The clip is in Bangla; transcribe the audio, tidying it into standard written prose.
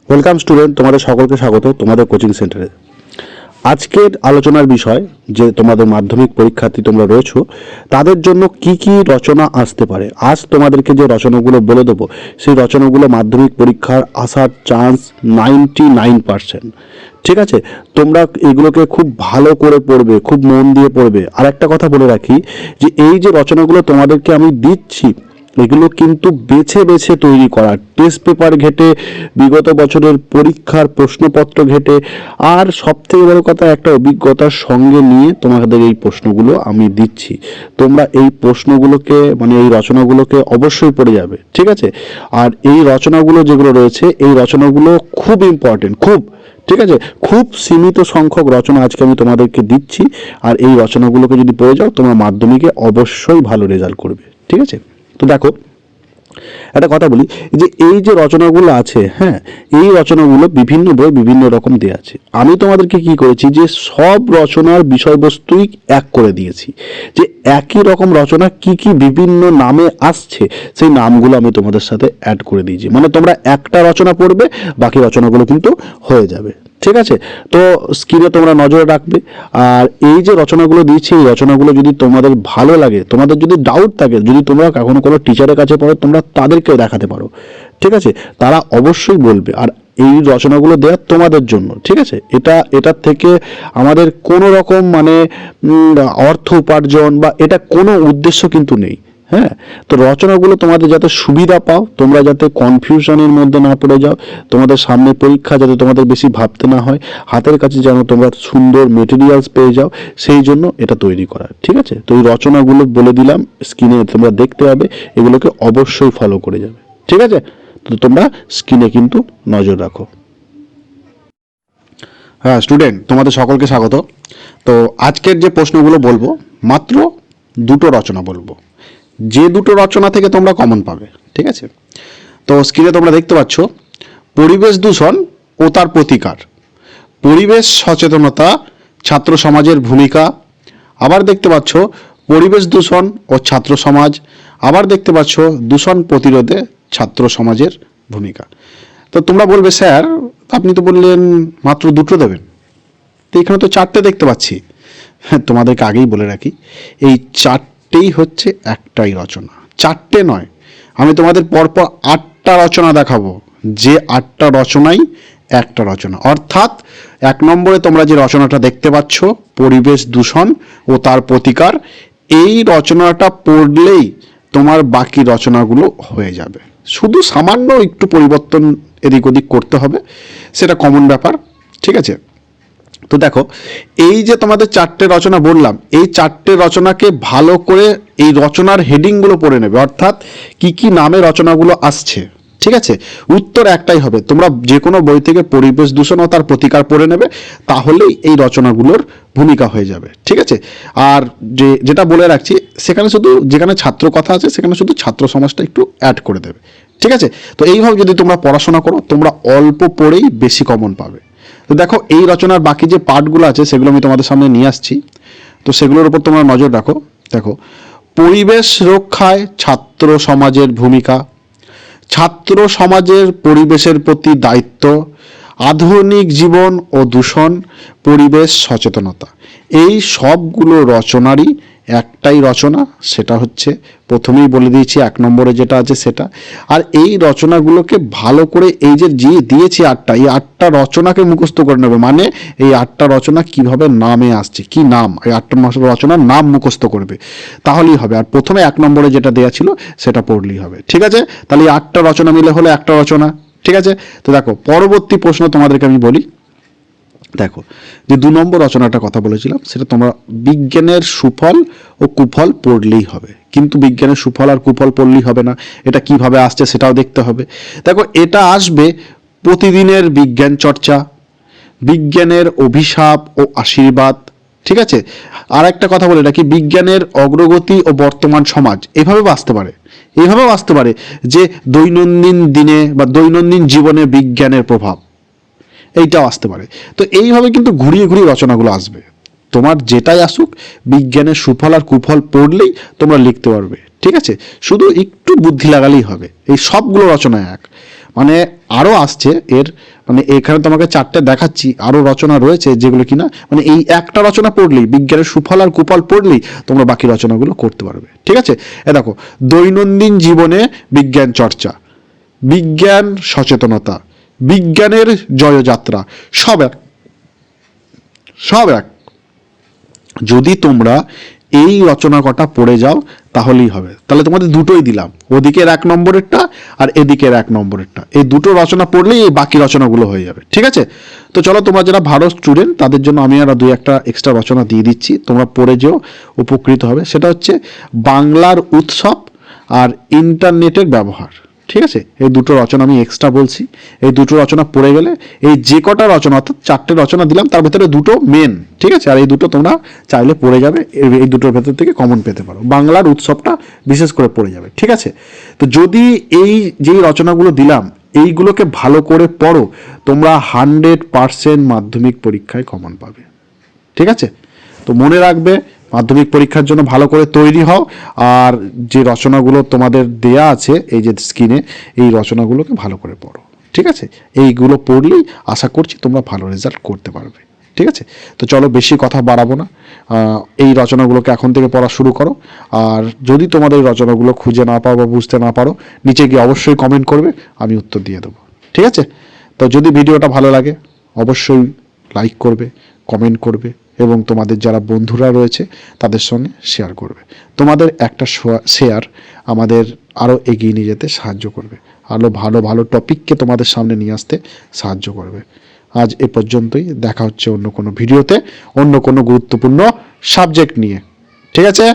ওয়েলকাম স্টুডেন্ট, তোমাদের সকলকে স্বাগত তোমাদের কোচিং সেন্টারে। আজকের আলোচনার বিষয় যে তোমাদের মাধ্যমিক পরীক্ষার্থী তোমরা রয়েছো, তাদের জন্য কি কি রচনা আসতে পারে। আজ তোমাদেরকে যে রচনাগুলো বলে দেবো, সেই রচনাগুলো মাধ্যমিক পরীক্ষার আসার চান্স 99%। ঠিক আছে, তোমরা এগুলোকে খুব ভালো করে পড়বে, খুব মন দিয়ে পড়বে। আর একটা কথা বলে রাখি যে এই যে রচনাগুলো তোমাদেরকে আমি দিচ্ছি, এগুলো কিন্তু বেছে বেছে তৈরি করা, টেস্ট পেপার ঘেটে, বিগত বছরের পরীক্ষার প্রশ্নপত্র ঘেটে, আর সবথেকে বড় কথা একটা অভিজ্ঞতার সঙ্গে নিয়ে তোমাদের এই প্রশ্নগুলো আমি দিচ্ছি। তোমরা এই প্রশ্নগুলোকে এই রচনাগুলোকে অবশ্যই পড়ে যাবে। ঠিক আছে, আর এই রচনাগুলো যেগুলো রয়েছে, এই রচনাগুলো খুব ইম্পর্টেন্ট, খুব, ঠিক আছে, খুব সীমিত সংখ্যক রচনা আজকে আমি তোমাদেরকে দিচ্ছি। আর এই রচনাগুলোকে যদি পড়ে যাও, তোমরা মাধ্যমিকে অবশ্যই ভালো রেজাল্ট করবে। ঠিক আছে, তো দেখো একটা কথা বলি যে এই যে রচনাগুলো আছে, হ্যাঁ, এই রচনাগুলো বিভিন্ন বই বিভিন্ন রকম দেওয়া আছে। আমি তোমাদেরকে কি করেছি যে সব রচনার বিষয়বস্তুই এক করে দিয়েছি, যে একই রকম রচনা কি কি বিভিন্ন নামে আসছে, সেই নামগুলো আমি তোমাদের সাথে অ্যাড করে দিয়েছি। মানে তোমরা একটা রচনা পড়বে, বাকি রচনাগুলো কিন্তু হয়ে যাবে। ঠিক আছে, তো স্ক্রিনে তোমরা নজরে রাখবে। আর এই যে রচনাগুলো দিয়েছি, এই রচনাগুলো যদি তোমাদের ভালো লাগে, তোমাদের যদি ডাউট থাকে, যদি তোমরা কখনো কোনো টিচারের কাছে পড়ো, তোমরা তাদেরকেও দেখাতে পারো। ঠিক আছে, তারা অবশ্যই বলবে। আর এই রচনাগুলো দেওয়া তোমাদের জন্য। ঠিক আছে, এটার থেকে আমাদের কোনো রকম অর্থ উপার্জন বা এটা কোনো উদ্দেশ্য কিন্তু নেই। হ্যাঁ, তো রচনাগুলো তোমাদের যাতে সুবিধা পাও, তোমরা যাতে কনফিউশনের মধ্যে না পড়ে যাও, তোমাদের সামনে পরীক্ষা যাতে তোমাদের বেশি ভাবতে না হয়, হাতের কাছে যেন তোমরা সুন্দর মেটেরিয়ালস পেয়ে যাও, সেই জন্য এটা তৈরি করা। ঠিক আছে, তো এই রচনাগুলো বলে দিলাম, স্ক্রিনে তোমরা দেখতে হবে, এগুলোকে অবশ্যই ফলো করে যাবে। ঠিক আছে, তো তোমরা স্ক্রিনে কিন্তু নজর রাখো। হ্যাঁ স্টুডেন্ট, তোমাদের সকলকে স্বাগত। তো আজকের যে প্রশ্নগুলো বলবো, মাত্র দুটো রচনা বলবো, যে দুটো রচনা থেকে তোমরা কমন পাবে। ঠিক আছে, তো স্ক্রিনে তোমরা দেখতে পাচ্ছ পরিবেশ দূষণ ও তার প্রতিকার, পরিবেশ সচেতনতা, ছাত্র সমাজের ভূমিকা। আবার দেখতে পাচ্ছ পরিবেশ দূষণ ও ছাত্র সমাজ। আবার দেখতে পাচ্ছ দূষণ প্রতিরোধে ছাত্র সমাজের ভূমিকা। তো তোমরা বলবে স্যার, আপনি তো বললেন মাত্র দুটো দেবেন, তো এখানে তো চারটে দেখতে পাচ্ছি। হ্যাঁ, তোমাদেরকে আগেই বলে রাখি, এই চারটেই হচ্ছে একটাই রচনা, চারটে নয়। আমি তোমাদের পরপর 8টা রচনা দেখাবো, যে 8টা রচনাই একটা রচনা। অর্থাৎ 1 নম্বরে তোমরা যে রচনাটা দেখতে পাচ্ছ, পরিবেশ দূষণ ও তার প্রতিকার, এই রচনাটা পড়লেই তোমার বাকি রচনাগুলো হয়ে যাবে। শুধু সামান্য একটু পরিবর্তন এদিক ওদিক করতে হবে, সেটা কমন ব্যাপার। ঠিক আছে, তো দেখো, এই যে তোমাদের চারটে রচনা বললাম, এই চারটে রচনাকে ভালো করে এই রচনার হেডিংগুলো পড়ে নেবে, অর্থাৎ কি কি নামে রচনাগুলো আসছে। ঠিক আছে, উত্তর একটাই হবে, তোমরা যে কোনো বই থেকে পরিবেশ দূষণ ও তার প্রতিকার পড়ে নেবে, তাহলেই এই রচনাগুলোর ভূমিকা হয়ে যাবে। ঠিক আছে, আর যেটা বলে রাখছি, সেখানে শুধু যেখানে ছাত্র কথা আছে, সেখানে শুধু ছাত্র সমাজটা একটু অ্যাড করে দেবে। ঠিক আছে, তো এইভাবে যদি তোমরা পড়াশোনা করো, তোমরা অল্প পড়েই বেশি কমন পাবে। তো দেখো, এই রচনার বাকি যে পার্টগুলো আছে, সেগুলো আমি তোমাদের সামনে নিয়ে আসছি, তো সেগুলোর উপর তোমরা নজর রাখো। দেখো, পরিবেশ রক্ষায় ছাত্র সমাজের ভূমিকা, ছাত্র সমাজের পরিবেশের প্রতি দায়িত্ব, আধুনিক জীবন ও দূষণ, পরিবেশ সচেতনতা। এই সবগুলো রচনারই একটাই রচনা, সেটা হচ্ছে প্রথমেই বলে দিয়েছি 1 নম্বরে যেটা আছে সেটা। আর এই রচনাগুলোকে ভালো করে এই যে দিয়েছি 8টা, এই 8টা রচনাকে মুখস্থ করে নেবে। মানে এই 8টা রচনা কিভাবে নামে আসছে, কি নাম, এই 8টা রচনার নাম মুখস্থ করবে, তাহলেই হবে। আর প্রথমে 1 নম্বরে যেটা দেওয়া ছিল সেটা পড়লেই হবে। ঠিক আছে, তাহলে এই 8টা রচনা মিলে হলো একটা রচনা। ঠিক আছে, তো দেখো পরবর্তী প্রশ্ন তোমাদেরকে আমি বলি। দেখো, যে 2 নম্বর রচনাটা কথা বলেছিলাম, সেটা তোমরা বিজ্ঞানের সুফল ও কুফল পড়লেই হবে। কিন্তু বিজ্ঞানের সুফল আর কুফল পড়লেই হবে না, এটা কিভাবে আসছে সেটাও দেখতে হবে। দেখো, এটা আসবে প্রতিদিনের বিজ্ঞান চর্চা, বিজ্ঞানের অভিশাপ ও আশীর্বাদ। ঠিক আছে, আর একটা কথা বলে রাখি, বিজ্ঞানের অগ্রগতি ও বর্তমান সমাজ। এভাবেও আসতে পারে, এইভাবেও আসতে পারে যে দৈনন্দিন দিনে বা দৈনন্দিন জীবনে বিজ্ঞানের প্রভাব, এইটাও আসতে পারে। তো এইভাবে কিন্তু ঘুরিয়ে ঘুরিয়ে রচনাগুলো আসবে। তোমার যেটাই আসুক, বিজ্ঞানের সুফল আর কুফল পড়লেই তোমরা লিখতে পারবে। ঠিক আছে, শুধু একটু বুদ্ধি লাগালেই হবে। এই সবগুলো রচনা এক, আরও আসছে এর মানে এখানে তোমাকে 4টে দেখাচ্ছি, আরও রচনা রয়েছে যেগুলো কিনা মানে এই একটা রচনা পড়লেই, বিজ্ঞানের সুফল আর কুফল পড়লেই তোমরা বাকি রচনাগুলো করতে পারবে। ঠিক আছে, দেখো, দৈনন্দিন জীবনে বিজ্ঞান চর্চা, বিজ্ঞান সচেতনতা, বিজ্ঞানের জয়যাত্রা, সব এক সব এক। যদি তোমরা এই রচনা কটা পড়ে যাও তাহলেই হবে। তাহলে তোমাদের দুটোই দিলাম, ওদিকের 1 নম্বরেরটা আর এদিকের 1 নম্বরেরটা, এই দুটো রচনা পড়লেই এই বাকি রচনাগুলো হয়ে যাবে। ঠিক আছে, তো চলো, তোমরা যারা ভালো স্টুডেন্ট তাদের জন্য আমি আর 2-1টা এক্সট্রা রচনা দিয়ে দিচ্ছি, তোমরা পড়ে যেও, উপকৃত হবে। সেটা হচ্ছে বাংলার উৎসব আর ইন্টারনেটের ব্যবহার। ঠিক আছে, এই দুটো রচনা আমি এক্সট্রা বলছি, এই দুটো রচনা পড়ে গেলে এই যে কটা রচনা, অর্থাৎ 4টে রচনা দিলাম তার ভেতরে দুটো মেন। ঠিক আছে, আর এই দুটো তোমরা চাইলে পড়ে যাবে, এই দুটোর ভেতর থেকে কমন পেতে পারো, বাংলার উৎসবটা বিশেষ করে পড়ে যাবে। ঠিক আছে, তো যদি এই যেই রচনাগুলো দিলাম এইগুলোকে ভালো করে পড়ো, তোমরা 100% মাধ্যমিক পরীক্ষায় কমন পাবে। ঠিক আছে, তো মনে রাখবে, মাধ্যমিক পরীক্ষার জন্য ভালো করে তৈরি হও, আর যে রচনাগুলো তোমাদের দেয়া আছে এই যে স্ক্রিনে, এই রচনাগুলোকে ভালো করে পড়ো। ঠিক আছে, এইগুলো পড়লেই আশা করছি তোমরা ভালো রেজাল্ট করতে পারবে। ঠিক আছে, তো চলো, বেশি কথা বাড়াবো না, এই রচনাগুলোকে এখন থেকে পড়া শুরু করো। আর যদি তোমাদের এই রচনাগুলো খুঁজে না পাও বা বুঝতে না পারো, নিচে গিয়ে অবশ্যই কমেন্ট করবে, আমি উত্তর দিয়ে দেবো। ঠিক আছে, তো যদি ভিডিওটা ভালো লাগে অবশ্যই লাইক করবে, কমেন্ট করবে, এবং তোমাদের যারা বন্ধুরা রয়েছে তাদের সঙ্গে শেয়ার করবে। তোমাদের একটা শেয়ার আমাদের আরও এগিয়ে নিয়ে যেতে সাহায্য করবে, আরও ভালো ভালো টপিককে তোমাদের সামনে নিয়ে আসতে সাহায্য করবে। আজ এ পর্যন্তই, দেখা হচ্ছে অন্য কোনো ভিডিওতে, অন্য কোনো গুরুত্বপূর্ণ সাবজেক্ট নিয়ে। ঠিক আছে।